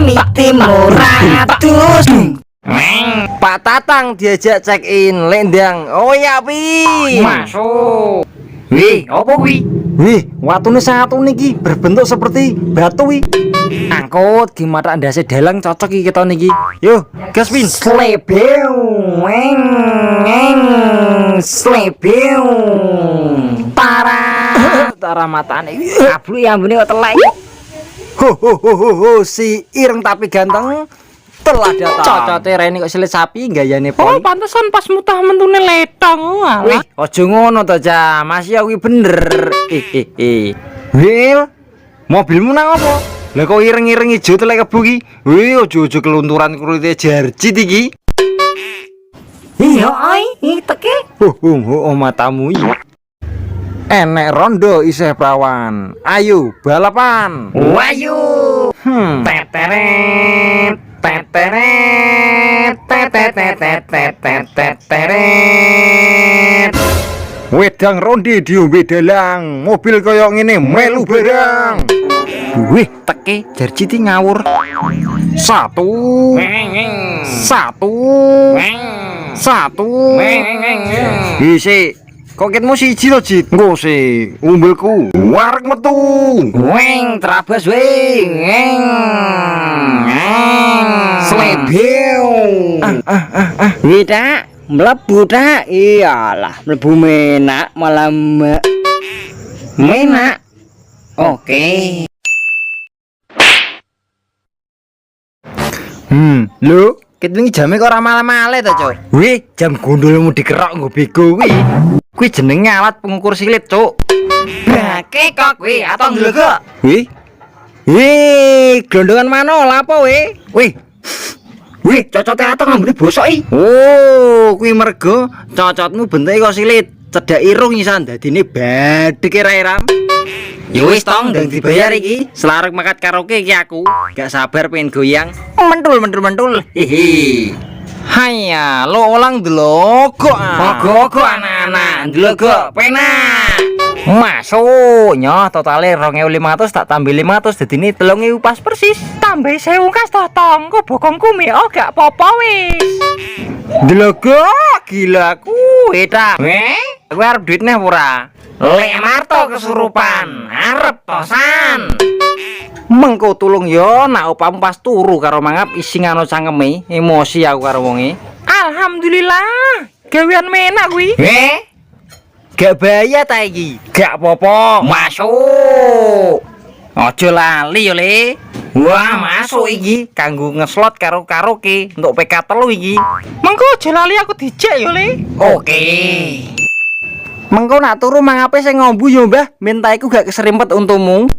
kami timur ratus. Pak Tatang diajak check in lendang. Oh ya pi. Masuk. Wih, apa wi? Wih, watune satu niki berbentuk seperti batu wi. Angkut gimana anda dalang cocok iki kita niki. Yo, gas pin. Slebew, slebew, Tara matane. kablu ya ambune kok telek. Ho, si ireng tapi ganteng telah datang. Cocote Reni kok silet sapi gayane Oh, poli. pantesan pas mutah mentune letong. Wih, ojo ngono to, Ca. Masih kuwi bener. Wil, mobilmu nang apa? Lah kok ireng-ireng ijo telek kebu ki. Wih, ojo kelunturan kurite jarjit iki. Iya, oi, iki teke. Matamu iki. Enek rondo isih prawan. Ayo balapan. Wayu. Teteret, teteret, teteret, teteret. Wedang ronde diombe dalang. Mobil kaya ngene melu barang. Wih, teke jarjit ngawur. Satu. Isi, kok ketmu siji to, Jit? Engko sih, umbelku wareg metu. Weng terabas weng. Slebew. Wita, mlebu ta? Iyalah, mlebu menak malah menak. Oke. Lho, ketwingi jame kok ora male-male to, Cuk? Wih, jam gondolmu dikerok nggo bego kuwi. Kuwi jenenge alat pengukur silit, Cuk. Bake kok kuwi atau ndelok. Wih. Glondongan mano lapo we? Wih, cocote atong ambune bosok iki. Oh, kuwi mergo cocotmu bentuke kok silit. Cedak irung isan dadine badheke ra iram. Ya wis tong ndang dibayar iki. Selarek makat karaoke iki aku. Gak sabar pengen goyang. Mentul. Hihi. Haya, lo ulang delok. Ogo anak-anak, ndelok penak. Masuk, nyoh totale 2500 tak tambah 500 dadine 3000 pas persis. Tambah 1000 kas toh tong, kok bokongku meo gak apa-apa wis. Delok gila kuwi ta. Kowe arep duit neh ora? Lek marto kesurupan, arep tosan. Mengko tulung yo nak opamu pas turu karo mangap isi ngano cangkeme, emosi aku karo wonge. Alhamdulillah, gawean menak kuwi. Gak bahaya ta iki? Gak apa-apa. Masuk. Ojo lali yo, Le. Wah, masuk iki. Kanggo ngeslot karo karaoke untuk PK3 iki. Mengko aja lali aku dijek yo, Le. Oke. Mengko nak turu mangape sing ngombu yo, Mbah. Minta iku gak keserimpet untumu.